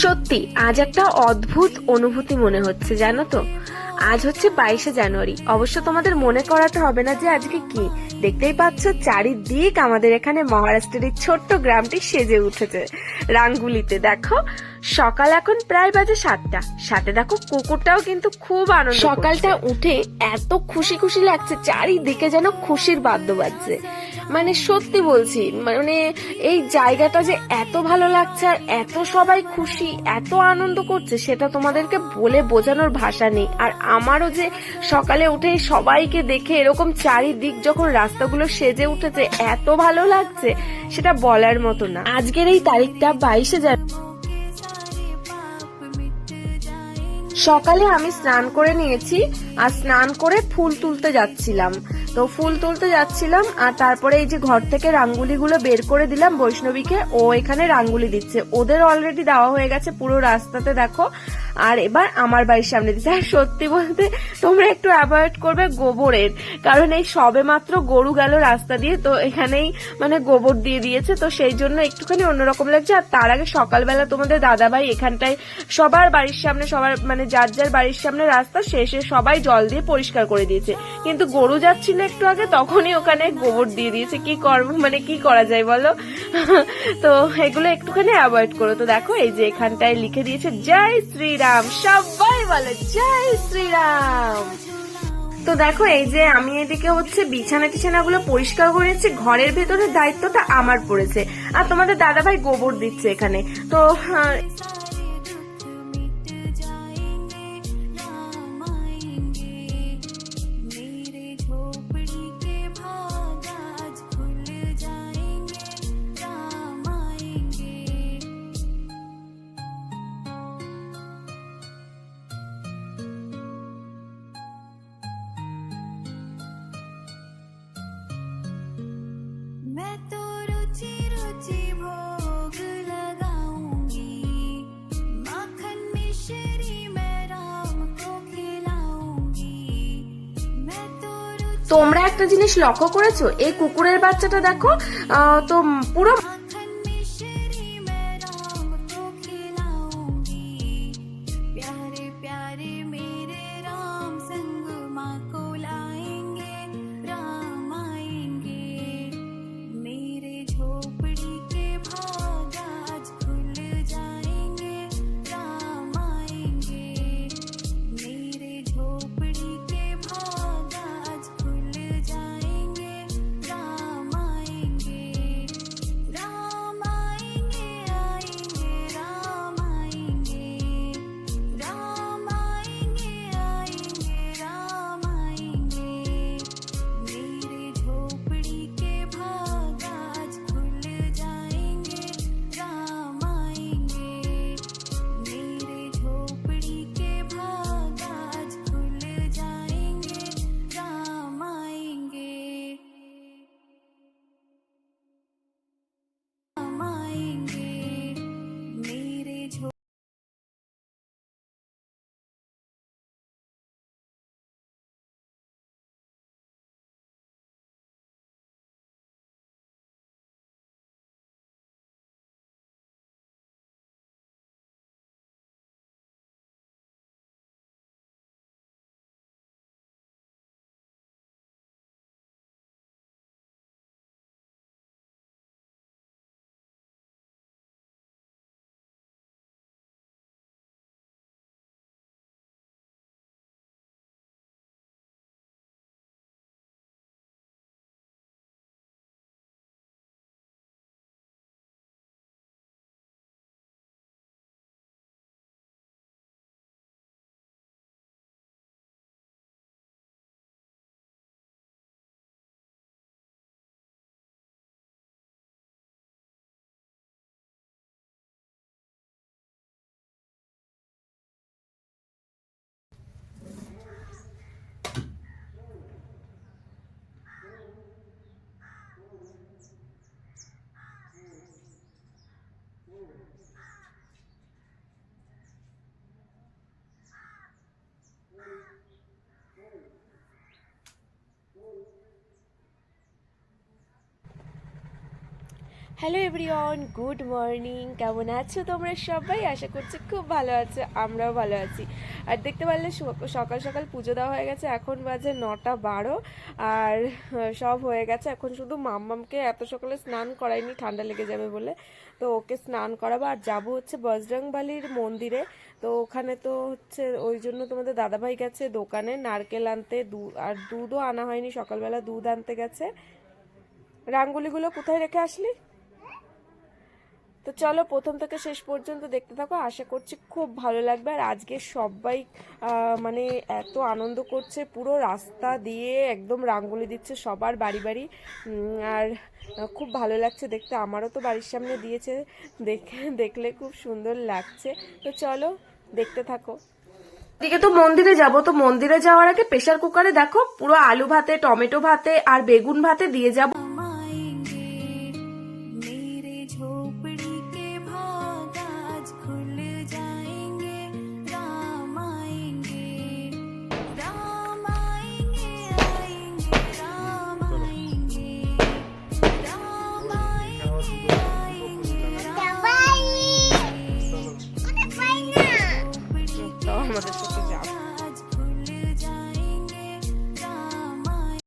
সত্যি আজ একটা অদ্ভুত অনুভূতি মনে হচ্ছে, জানো তো। আজ হচ্ছে 22শে জানুয়ারি। অবশ্য তোমাদের মনে করাতে হবে না যে আজকে কি। দেখতেই পাচ্ছ চারিদিক আমাদের এখানে মহারাষ্ট্রের এই ছোট্ট গ্রামটি সেজে উঠেছে রাঙ্গুলিতে। দেখো সকাল এখন প্রায় বাজে 7টা। সাথে দেখো কুকুরটাও কিন্তু খুব আনন্দ। সকালটা উঠে এত খুশি খুশি লাগছে, চারিদিকে যেন খুশির বাদ্য বাজছে। মানে সত্যি বলছি, মানে এই জায়গাটা যে এত ভালো লাগছে আর এত সবাই খুশি, এত আনন্দ করছে, সেটা তোমাদেরকে বলে বোঝানোর ভাষা নেই। আর আমারও যে সকালে উঠে সবাইকে দেখে এরকম চারিদিক যখন রাস্তাগুলো সেজে উঠেছে এত ভালো লাগছে, সেটা বলার মতো না। আজকের এই তারিখটা 22শে জানুয়ারি। সকালে আমি স্নান করে নিয়েছি আর স্নান করে ফুল তুলতে যাচ্ছিলাম। তো ফুল তুলতে যাচ্ছিলাম আর তারপরে এই যে ঘর থেকে রাঙ্গুলি গুলো বের করে দিলাম বৈষ্ণবীকে। ও এখানে রাঙ্গুলি দিচ্ছে, ওদের অলরেডি দেওয়া হয়ে গেছে পুরো রাস্তাতে দেখো। আর এবার আমার বাড়ির সামনে দিচ্ছে। আর সত্যি বলতে তোমরা একটু অ্যাভয়েড করবে গোবরের, কারণ এই সবে মাত্র গরু গেল রাস্তা দিয়ে, তো এখানেই মানে গোবর দিয়ে দিয়েছে, তো সেই জন্য একটুখানি অন্যরকম লাগছে। আর তার আগে সকালবেলা তোমাদের দাদাভাই এখানটায় সবার বাড়ির সামনে, সবার মানে যার যার বাড়ির সামনে রাস্তা শেষে সবাই জল দিয়ে পরিষ্কার করে দিয়েছে, কিন্তু গরু যাচ্ছিল একটু আগে তখনই ওখানে গোবর দিয়ে দিয়েছে। কি করবো, মানে কি করা যায় বলো। তো এগুলো একটুখানি অ্যাভয়েড করো। তো দেখো এই যে এখানটায় লিখে দিয়েছে জয় শ্রীরাম, সবাই বলে জয় শ্রীরাম। তো দেখো এই যে আমি এদিকে হচ্ছে বিছানা টিছানাগুলো পরিষ্কার করেছি, ঘরের ভেতরের দায়িত্বটা আমার পড়েছে, আর তোমাদের দাদাভাই গোবর দিচ্ছে এখানে। তো मैं तो रुचि रुचि भोग लगाऊंगी, माखन मिश्री मैं राम को खिलाऊंगी। मैं तो তোমরা একটা জিনিস লক্ষ্য করেছো, এই কুকুরের বাচ্চাটা দেখো তো পুরো माखन मिश्री मैं राम को खिलाऊंगी। प्यारे प्यारे मेरे राम संग माँ को लाएंगे, राम आएंगे। मेरे झोपड़ी के भाग आज खुल जाएंगे, राम आएंगे। मेरे झोपड़ी के भाग आज खुल जाएंगे, राम आएंगे। Ram hello everyone, good morning. কেমন আছো তোমরা সবাই? আশা করছি খুব ভালো আছো, আমরাও ভালো আছি। আর দেখতে পারলে সকাল সকাল পুজো দেওয়া হয়ে গেছে, এখন বাজে 9:12 আর সব হয়ে গেছে। এখন শুধু মাম্মামকে এত সকালে স্নান করাইনি, ঠান্ডা লেগে যাবে বলে, তো ওকে স্নান করাবো। আর যাবো হচ্ছে বজরংবলীর মন্দিরে, তো ওখানে তো হচ্ছে ওই জন্য তোমাদের দাদাভাই গেছে দোকানে নারকেল আনতে, আর দুধও আনা হয়নি, সকালবেলা দুধ আনতে গেছে। রাঙ্গুলিগুলো কোথায় রেখে আসলি? তো চলো প্রথম থেকে শেষ পর্যন্ত দেখতে থাকো, আশা করছি খুব ভালো লাগবে। আর আজকে সবাই মানে এত আনন্দ করছে, পুরো রাস্তা দিয়ে একদম রাঙ্গুলি দিচ্ছে সবার বাড়ি বাড়ি। আর খুব ভালো লাগছে দেখতে, আমারও তো বাড়ির সামনে দিয়েছে, দেখলে খুব সুন্দর লাগছে। তো চলো দেখতে থাকো। এদিকে তো মন্দিরে যাব, তো মন্দিরে যাওয়ার আগে প্রেসার কুকারে দেখো পুরো আলু ভাতে, টমেটো ভাতে আর বেগুন ভাতে দিয়ে যাব। आएंगे मेरे झोपड़ी के भाग आज खुल जाएंगे राम आएंगे राम आएंगे आएंगे राम आएंगे राम आएंगे आएंगे राम आएंगे তো আমাদের সাথে যাও। आज खुल जाएंगे राम आएंगे।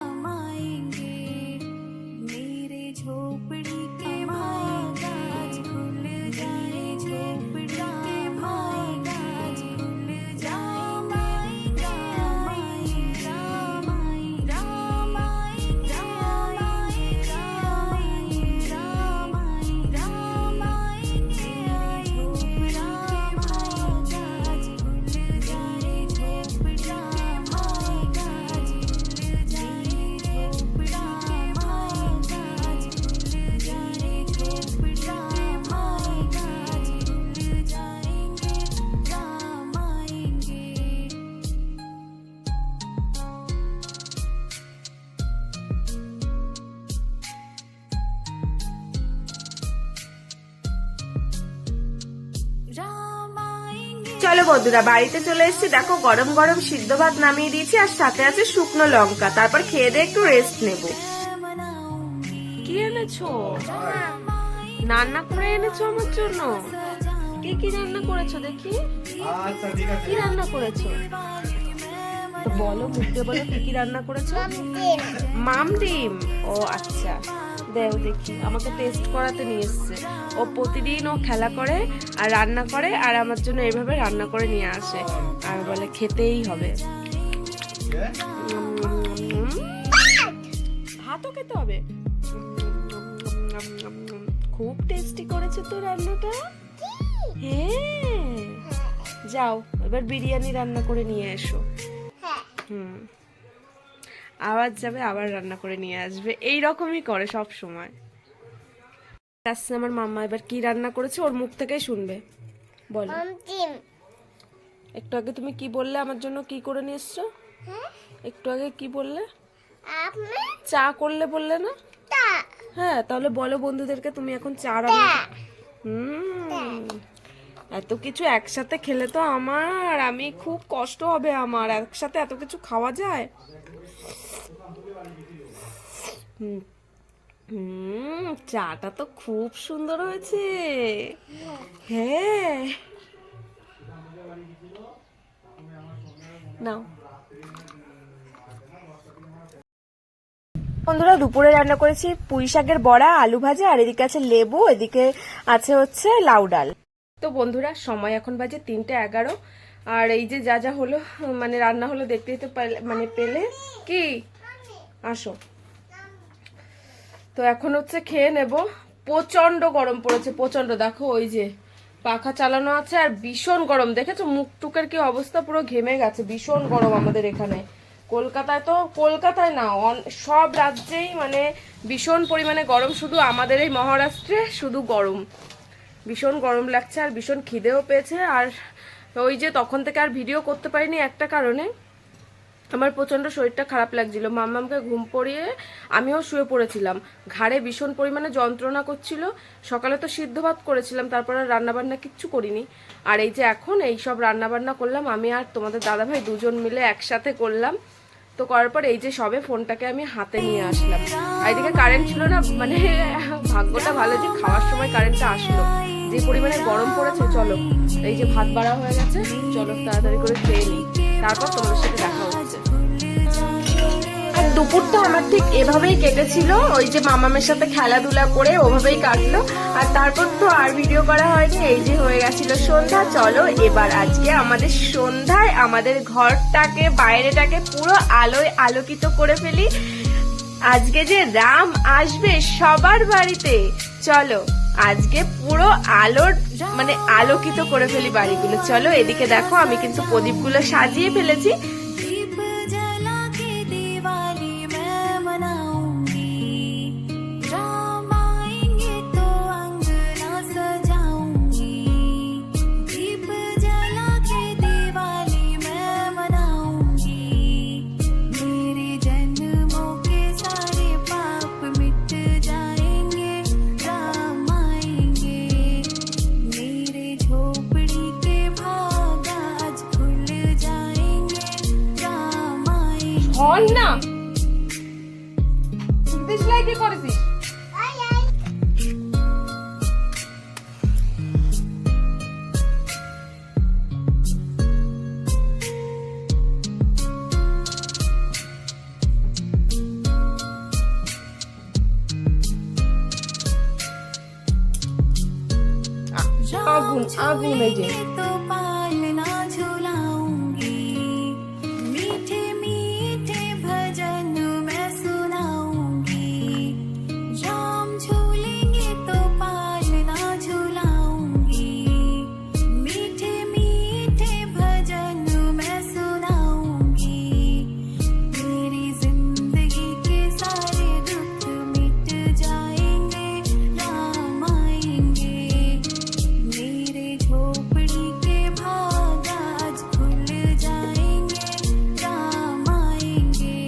राम आएंगे मेरे झोपड़ी के भाग आज खुल जाए झोपड़ी के भाग आज खुल जाएंगे राम आएंगे राम आएंगे राम आएंगे राम आएंगे राम आएंगे राम आएंगे झोपड़ी के भाग आज खुल जाए झोपड़ी के भाग आज खुल जाए झोपड़ी के भाग आज खुल जाए झोपड़ी के भाग आज खुल जाएंगे राम आएंगे। राम आएंगे চলো বন্ধুরা, বাড়িতে চলে এসেছি। দেখো গরম গরম সিদ্ধ ভাত নামিয়ে দিয়েছি, আর সাথে আছে শুকনো লঙ্কা। তারপর খেয়ে দিয়ে একটু রেস্ট নেব। मनाऊंगी কি এনেছো? রান্না করে এনেছো আমার জন্য? কি কি রান্না করেছো দেখি? কি রান্না করেছো? তো বলো, মুখে বলো কি কি রান্না করেছো। মাম ডিম? ও আচ্ছা, দেও দেখি। আমাকে টেস্ট করাতে নিয়ে এসছে। ও প্রতিদিন ও খেলা করে আর রান্না করে, আর আমার জন্য এইভাবে রান্না করে নিয়ে আসে, আর বলে খেতেই হবে। ভাতও খেতে হবে। খুব টেস্টি করেছে তো রান্নাটা। হ্যাঁ, যাও এবার বিরিয়ানি রান্না করে নিয়ে এসো। আবার যাবে, আবার রান্না করে নিয়ে আসবে, এই রকমই করে সব সময়। আসছে আমার মাম্মা, এবার কি রান্না করেছে ওর মুখ থেকেই শুনবে। বলো, একটু আগে তুমি কি বললে আমার জন্য কি করে নিয়ে এসছো? একটু আগে কি বললে? চা করলে বললে না? হ্যাঁ, তাহলে বলো বন্ধুদেরকে তুমি এখন চা রান্না। এত কিছু একসাথে খেলে তো আমি খুব কষ্ট হবে। আমার একসাথে এত কিছু খাওয়া যায়? চাটা তো খুব সুন্দর হয়েছে। হ্যাঁ, নাও। বন্ধুরা দুপুরে রান্না করেছি পুঁই শাকের বড়া, আলু ভাজা, আর এদিকে আছে লেবু, এদিকে আছে হচ্ছে লাউ ডাল। তো বন্ধুরা সময় এখন বাজে 3:11, আর এই যে যা যা হলো মানে রান্না হলো দেখতেই তো মানে পেলে কি। আসো, তো এখন হচ্ছে খেয়ে নেব। প্রচন্ড গরম পড়েছে, প্রচন্ড। দেখো ওই যে পাখা চালানো আছে আর ভীষণ গরম, দেখেছো মুখ টুকের কি অবস্থা, পুরো ঘেমে গেছে। ভীষণ গরম আমাদের এখানে। কলকাতায় তো, কলকাতায় না সব রাজ্যেই মানে ভীষণ পরিমাণে গরম, শুধু আমাদের এই মহারাষ্ট্রে শুধু গরম। ভীষণ গরম লাগছে আর ভীষণ খিদেও পেয়েছে। আর ওই যে তখন থেকে আর ভিডিও করতে পারিনি একটা কারণে, আমার প্রচণ্ড শরীরটা খারাপ লাগছিল। মাম্মামকে ঘুম পড়িয়ে আমিও শুয়ে পড়েছিলাম, ঘাড়ে ভীষণ পরিমাণে যন্ত্রণা করছিল। সকালে তো সিদ্ধ ভাত করেছিলাম, তারপর আর রান্নাবান্না কিচ্ছু করিনি। আর এই যে এখন এই সব রান্নাবান্না করলাম আমি আর তোমাদের দাদাভাই দুজন মিলে একসাথে করলাম। তো করার পর এই যে সবে ফোনটাকে আমি হাতে নিয়ে আসলাম। আর এদিকে কারেন্ট ছিল না, মানে ভাগ্যটা ভালো যে খাওয়ার সময় কারেন্টটা আসলো। যে পরিমাণে গরম পড়েছে, চলো এই যে ভাত বাড়া হয়ে গেছে, চলো তাড়াতাড়ি করে খেয়ে নিই, তারপর তোমাদের সাথে দেখা হচ্ছে। আর দুপুরটা আমার ঠিক এভাবেই কেটেছিল, ওই যে মামামের সাথে খেলাধুলা করে ওভাবেই কাটলো। আর তারপর তো আর ভিডিও করা হয়নি, এই যে হয়ে গেছিল সন্ধ্যা। চলো এবার আজকে আমাদের সন্ধ্যায় আমাদের ঘরটাকে, বাইরেটাকে পুরো আলোয় আলোকিত করে ফেলি। আজকে যে রাম আসবে সবার বাড়িতে, চলো আজকে পুরো আলোর মানে আলোকিত করে ফেলি বাড়িগুলো। চলো এদিকে দেখো আমি কিন্তু প্রদীপগুলো সাজিয়ে ফেলেছি। दीप जला के दिवाली मैं मनाऊंगी, राम आएंगे तो अंगना सजाऊंगी। दीप जला के दिवाली मैं मनाऊंगी, मेरे जन्मों के सारे पाप मिट जाएंगे, राम आएंगे। मेरे झोपड़ी के भाग आज खुल जाएंगे, राम आएंगे। হল না দিসলাই কি করেছিস? আগুন আগুন এই যে तो पालना झुलाऊंगी, मीठे मीठे भजन मैं सुनाऊंगी। राम झूलेंगे तो पालना झुलाऊंगी, मीठे मीठे भजन मैं सुनाऊंगी। मेरी जिंदगी के सारे दुख मिट जाएंगे, राम आएंगे। मेरे झोपड़ी के भाग आज खुल जाएंगे, राम आएंगे।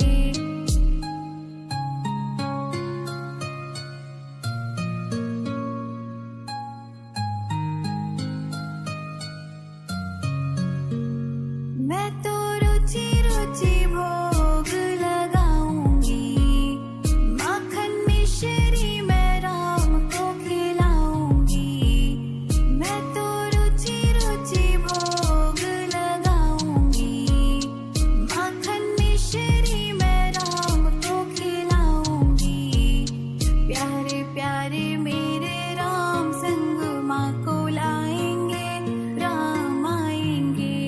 मैं तो रुचि रुचि भोग लगाऊंगी, माखन मिश्री मैं राम को खिलाऊंगी। मैं तो रुचि रुचि भोग लगाऊंगी, माखन मिश्री मैं राम को खिलाऊंगी। प्यारे प्यारे मेरे राम संग माँ को लाएंगे, राम आएंगे।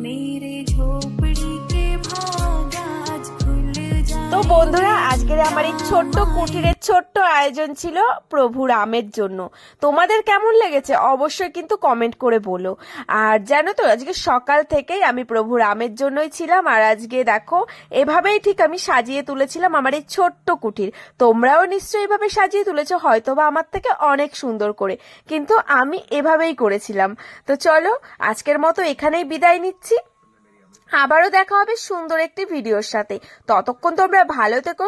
मेरे झोपड़ी के भाग आज खुल जाए। তো বন্ধুরা আজকের আমার এই ছোট্ট কুটিরের ছোট্ট আয়োজন ছিল প্রভু রামের জন্য। তোমাদের কেমন লেগেছে অবশ্যই কিন্তু কমেন্ট করে বলো। আর জানো তো আজকে সকাল থেকেই আমি প্রভু রামের জন্যই ছিলাম। আর আজকে দেখো এভাবেই ঠিক আমি সাজিয়ে তুলেছিলাম আমার এই ছোট্ট কুটির। তোমরাও নিশ্চয়ই এভাবে সাজিয়ে তুলেছো, হয়তো বা আমার থেকে অনেক সুন্দর করে, কিন্তু আমি এভাবেই করেছিলাম। তো চলো আজকের মতো এখানেই বিদায় নিচ্ছি, আবারও দেখা হবে সুন্দর একটি ভিডিওর সাথে। ততক্ষণ তোমরা ভালো থেকো,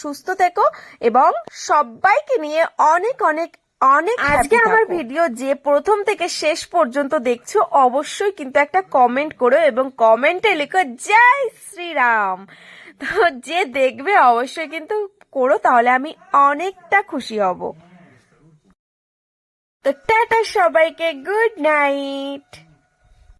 সুস্থ থেকো এবং সবাইকে নিয়ে অনেক অনেক অনেক আজকে আমার ভিডিও যে প্রথম থেকে শেষ পর্যন্ত দেখছো অবশ্যই কিন্তু একটা কমেন্ট করো এবং কমেন্টে লিখো জয় শ্রীরাম। তো যে দেখবে অবশ্যই কিন্তু করো, তাহলে আমি অনেকটা খুশি হব। তো টাটা সবাইকে, গুড নাইট।